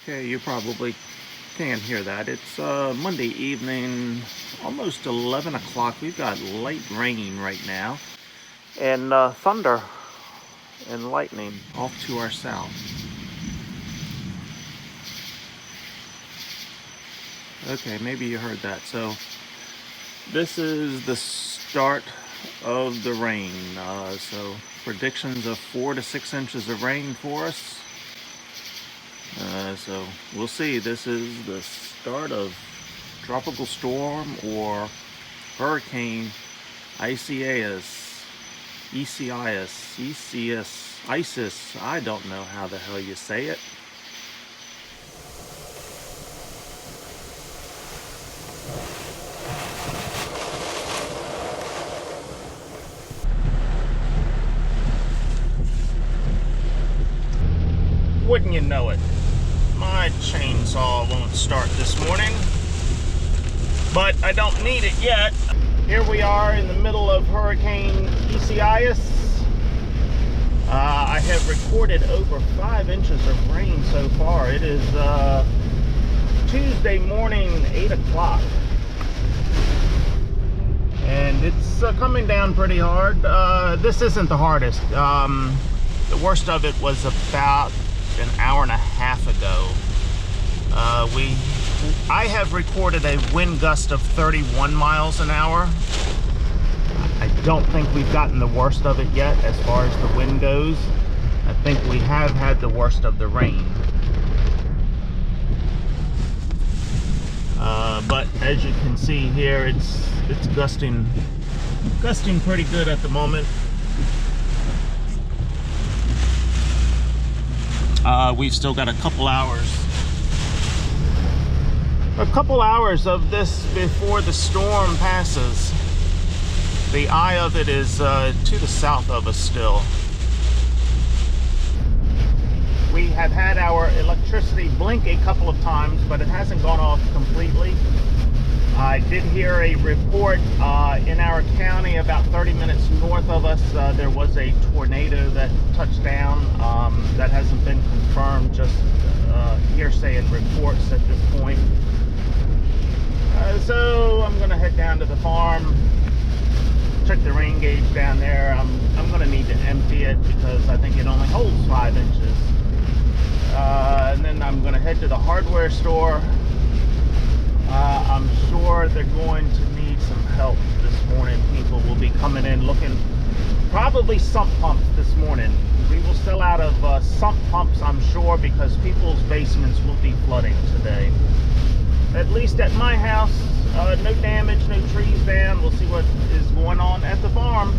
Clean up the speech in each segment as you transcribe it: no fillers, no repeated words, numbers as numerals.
Okay, you probably can't hear that. It's Monday evening, almost 11 o'clock. We've got light rain right now, and thunder and lightning off to our south. Okay, maybe you heard that. So this is the start of the rain. So predictions of 4 to 6 inches of rain for us. So we'll see. This is the start of tropical storm or hurricane Isaias, Isis. I don't know how the hell you say it. Wouldn't you know it? My chainsaw won't start this morning, but I don't need it yet. Here we are in the middle of Hurricane Isaias. I have recorded over 5 inches of rain so far. It is Tuesday morning, 8 o'clock. And it's coming down pretty hard. This isn't the hardest. The worst of it was about an hour and a half ago. I have recorded a wind gust of 31 miles an hour. I don't think we've gotten the worst of it yet as far as the wind goes. I think we have had the worst of the rain. But as you can see here, it's gusting pretty good at the moment. We've still got a couple hours of this before the storm passes. The eye of it is to the south of us still. We have had our electricity blink a couple of times, but it hasn't gone off completely. I did hear a report in our county about 30 minutes north of us. There was a tornado that touched down. That hasn't been confirmed, just hearsay and reports at this point. So I'm going to head down to the farm, check the rain gauge down there. I'm going to need to empty it because I think it only holds 5 inches. And then I'm going to head to the hardware store. I'm sure they're going to need some help this morning. People will be coming in looking, probably sump pumps this morning. We will sell out of sump pumps, I'm sure, because people's basements will be flooding today. At least at my house, no damage, no trees down. We'll see what is going on at the farm.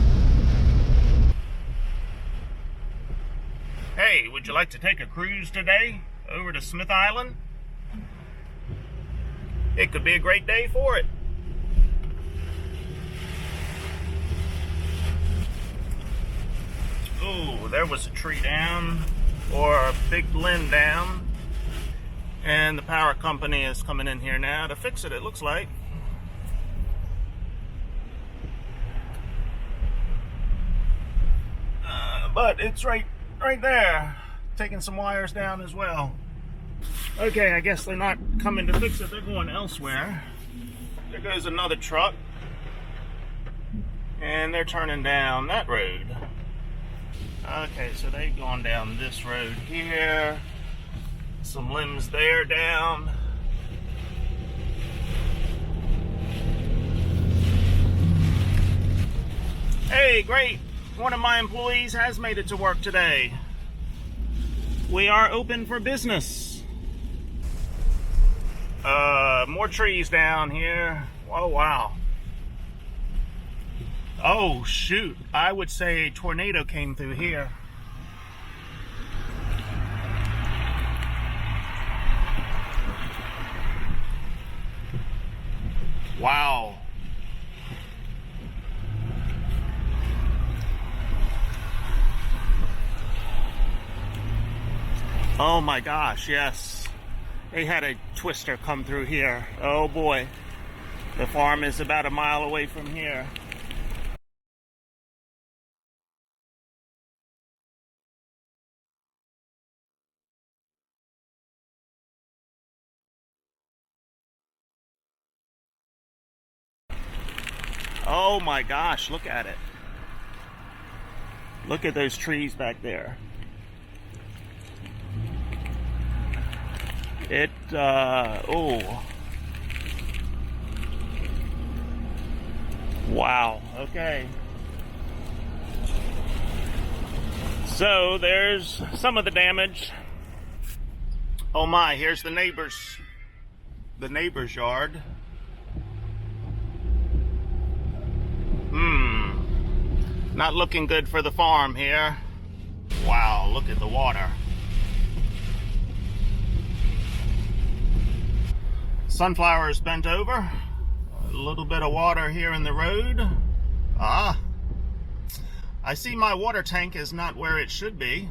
Hey, would you like to take a cruise today over to Smith Island? It could be a great day for it. Oh, there was a tree down, or a big limb down, and the power company is coming in here now to fix it, it looks like. But it's right there, taking some wires down as well. Okay, I guess they're not coming to fix it, they're going elsewhere. There goes another truck, and they're turning down that road. Okay, so they've gone down this road here, some limbs there down. Hey, great, one of my employees has made it to work today. We are open for business. More trees down here. Oh, wow. Oh, shoot. I would say a tornado came through here. Wow. Oh my gosh, yes. They had a twister come through here. Oh boy. The farm is about a mile away from here. Oh my gosh, look at it. Look at those trees back there. Oh. Wow, okay. So there's some of the damage. Oh my, here's the neighbor's yard. Not looking good for the farm here. Wow, look at the water. Sunflower is bent over. A little bit of water here in the road. Ah, I see my water tank is not where it should be.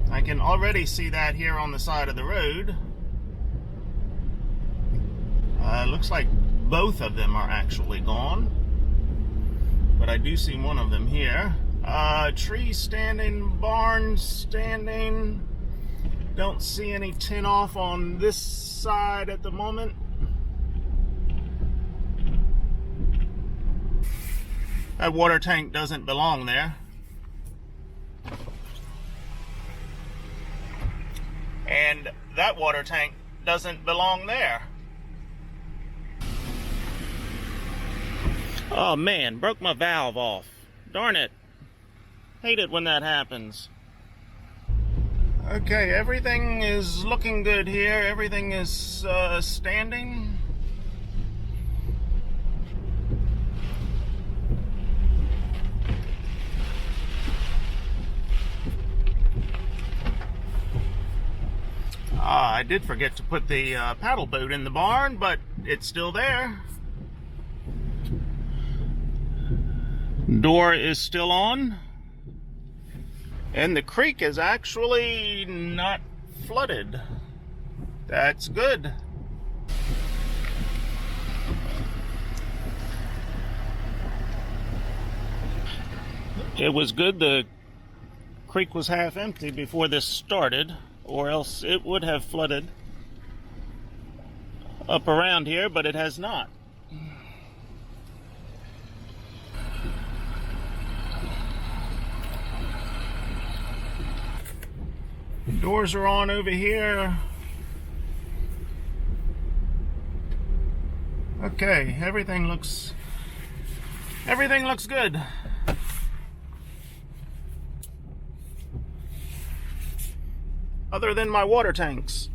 I can already see that here on the side of the road. Looks like both of them are actually gone. But I do see one of them here. Tree standing, barn standing. Don't see any tin off on this side at the moment. That water tank doesn't belong there. And that water tank doesn't belong there. Oh man, broke my valve off. Darn it. Hate it when that happens. Okay, everything is looking good here. Everything is standing. I did forget to put the paddle boat in the barn, but it's still there. Door is still on. And the creek is actually not flooded. That's good. It was good the creek was half empty before this started, or else it would have flooded up around here, but it has not. Doors are on over here. Okay, everything looks good. Other than my water tanks.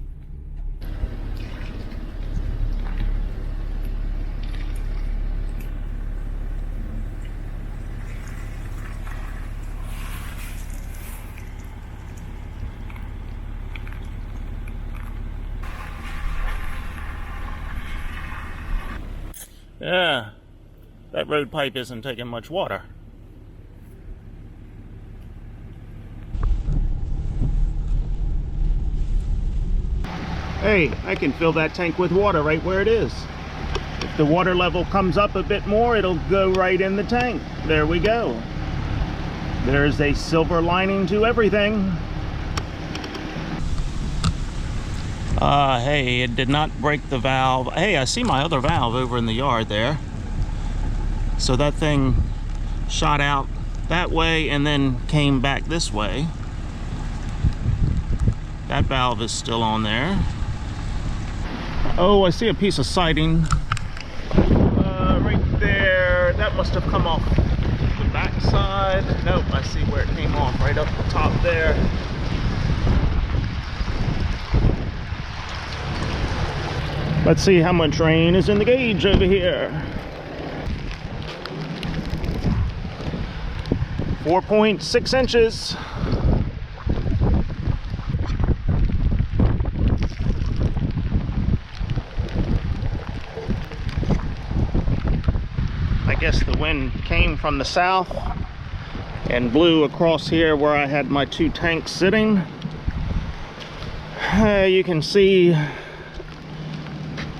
Yeah, that road pipe isn't taking much water. Hey, I can fill that tank with water right where it is. If the water level comes up a bit more, it'll go right in the tank. There we go. There's a silver lining to everything. Hey, it did not break the valve. Hey, I see my other valve over in the yard there. So that thing shot out that way and then came back this way. That valve is still on there. Oh, I see a piece of siding right there. That must have come off the back side. Nope, I see where it came off, right up the top there. Let's see how much rain is in the gauge over here. 4.6 inches. I guess the wind came from the south and blew across here where I had my two tanks sitting. You can see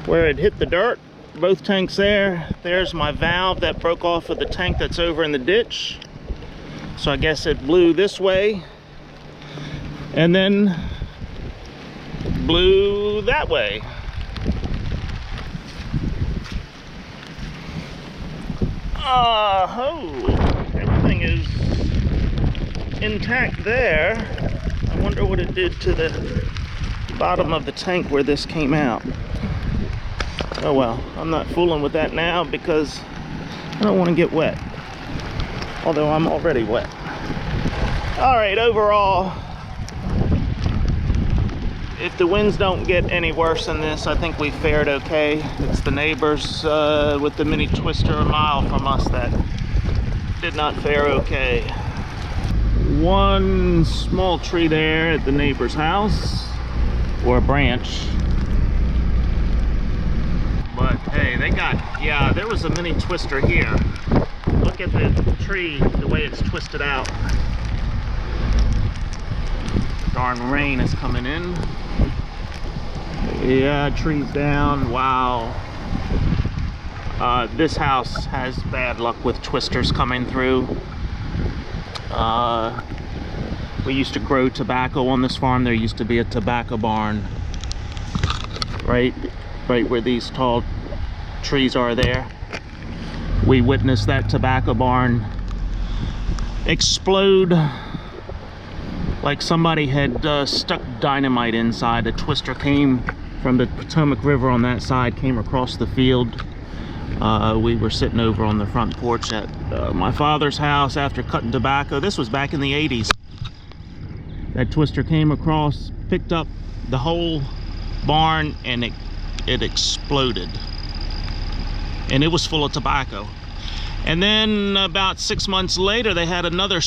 where it hit the dirt, both tanks there. There's my valve that broke off of the tank that's over in the ditch. So I guess it blew this way and then blew that way. Everything is intact there. I wonder what it did to the bottom of the tank where this came out. Oh well, I'm not fooling with that now because I don't want to get wet. Although I'm already wet. Alright, overall, if the winds don't get any worse than this, I think we fared okay. It's the neighbors with the mini twister a mile from us that did not fare okay. One small tree there at the neighbor's house, or a branch. But hey, they got, yeah, there was a mini twister here. Look at the tree, the way it's twisted out. Darn rain is coming in. Yeah, trees down, wow. This house has bad luck with twisters coming through. We used to grow tobacco on this farm. There used to be a tobacco barn right where these tall trees are there. We witnessed that tobacco barn explode like somebody had stuck dynamite inside. A twister came from the Potomac River on that side, came across the field. We were sitting over on the front porch at my father's house after cutting tobacco. This was back in the 80s. That twister came across, picked up the whole barn, and it exploded. And it was full of tobacco. And then about 6 months later, they had another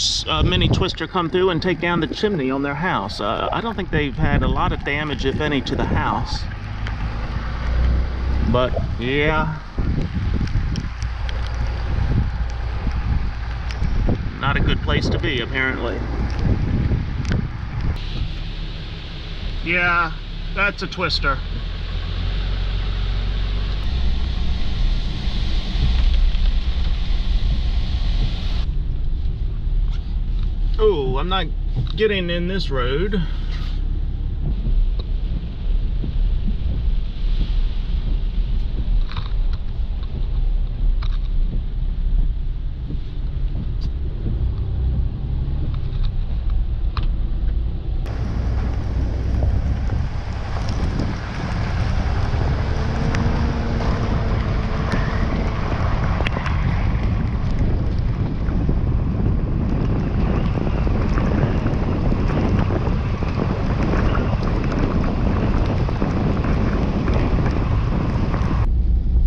mini twister come through and take down the chimney on their house. I don't think they've had a lot of damage, if any, to the house. But yeah, not a good place to be, apparently. Yeah, that's a twister. Oh, I'm not getting in this road.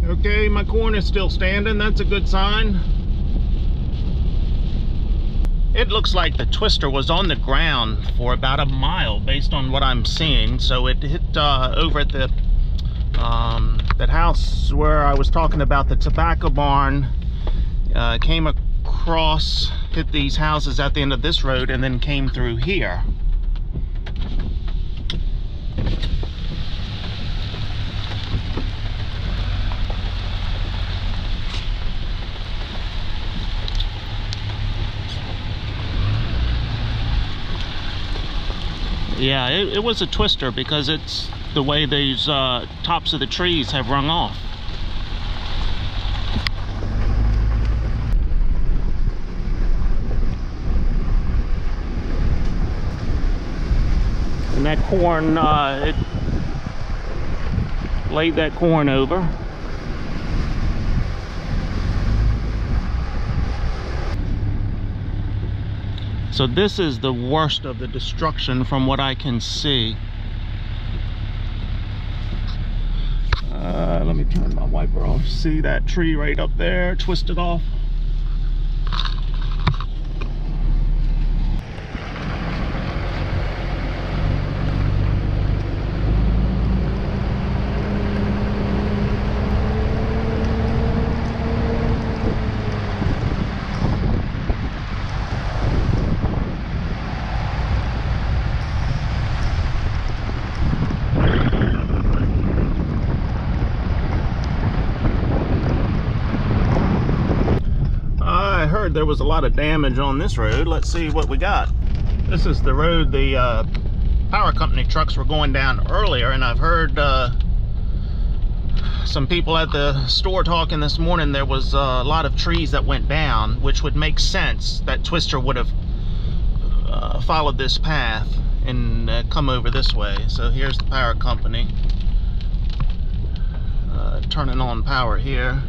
Okay, my corn is still standing. That's a good sign. It looks like the twister was on the ground for about a mile based on what I'm seeing. So it hit over at the that house where I was talking about, the tobacco barn, came across, hit these houses at the end of this road, and then came through here. Yeah, it was a twister because it's the way these tops of the trees have rung off. And that corn, it laid that corn over. So this is the worst of the destruction from what I can see. Let me turn my wiper off. See that tree right up there, twisted off? There was a lot of damage on this road. Let's see what we got. This is the road the power company trucks were going down earlier, and I've heard some people at the store talking this morning, there was a lot of trees that went down, which would make sense. That twister would have followed this path and come over this way. So here's the power company turning on power here.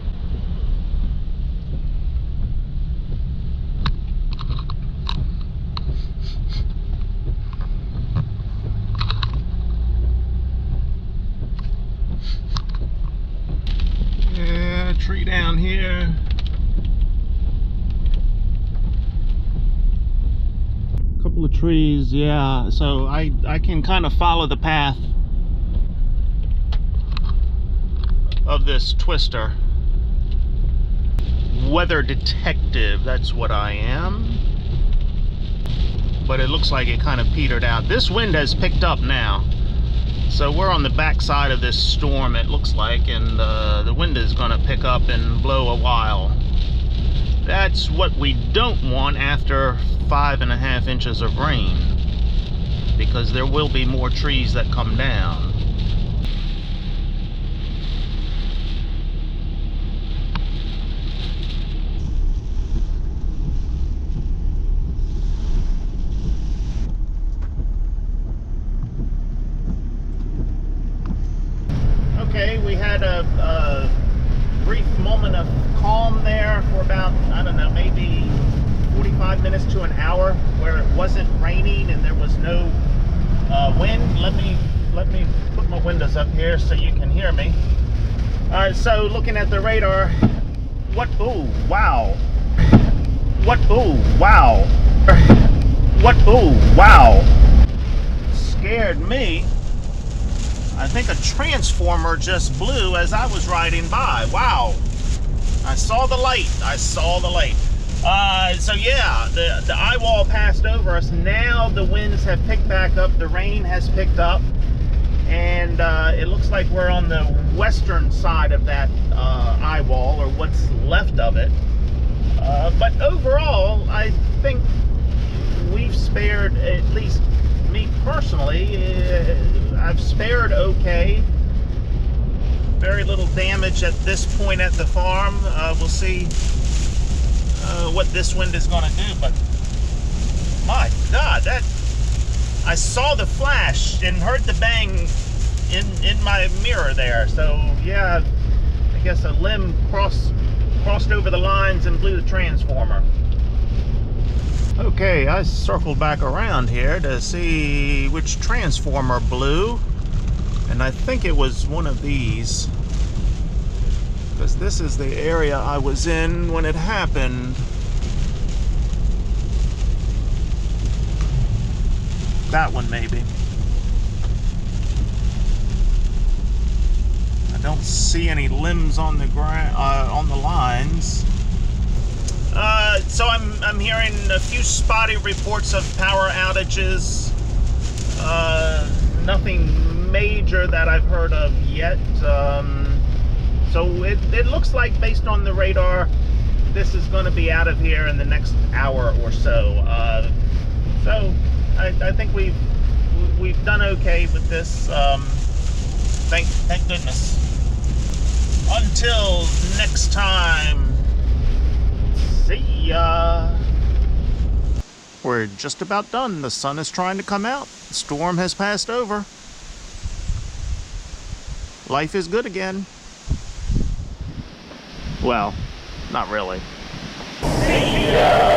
Yeah, tree down here. Couple of trees, yeah. So I can kind of follow the path of this twister. Weather detective, that's what I am. But it looks like it kind of petered out. This wind has picked up now. So we're on the back side of this storm, it looks like, and the wind is going to pick up and blow a while. That's what we don't want after 5.5 inches of rain, because there will be more trees that come down. Okay, we had a brief moment of calm there for about, I don't know, maybe 45 minutes to an hour, where it wasn't raining and there was no wind. Let me put my windows up here so you can hear me. All right, so looking at the radar, oh wow, scared me. I think a transformer just blew as I was riding by. Wow. I saw the light. So yeah, the eye wall passed over us. Now the winds have picked back up. The rain has picked up. And it looks like we're on the western side of that eye wall, or what's left of it. But overall, I think we've spared, at least me personally, I've spared okay. Very little damage at this point at the farm. We'll see what this wind is going to do, but my God, that I saw the flash and heard the bang in my mirror there. So yeah, I guess a limb crossed over the lines and blew the transformer. Okay, I circled back around here to see which transformer blew, and I think it was one of these, because this is the area I was in when it happened. That one maybe. I don't see any limbs on the ground, on the lines. So I'm hearing a few spotty reports of power outages. Nothing major that I've heard of yet. So it looks like, based on the radar, this is going to be out of here in the next hour or so. So I think we've done okay with this. Thank goodness. Until next time. See ya. We're just about done. The sun is trying to come out. The storm has passed over. Life is good again. Well, not really. See ya.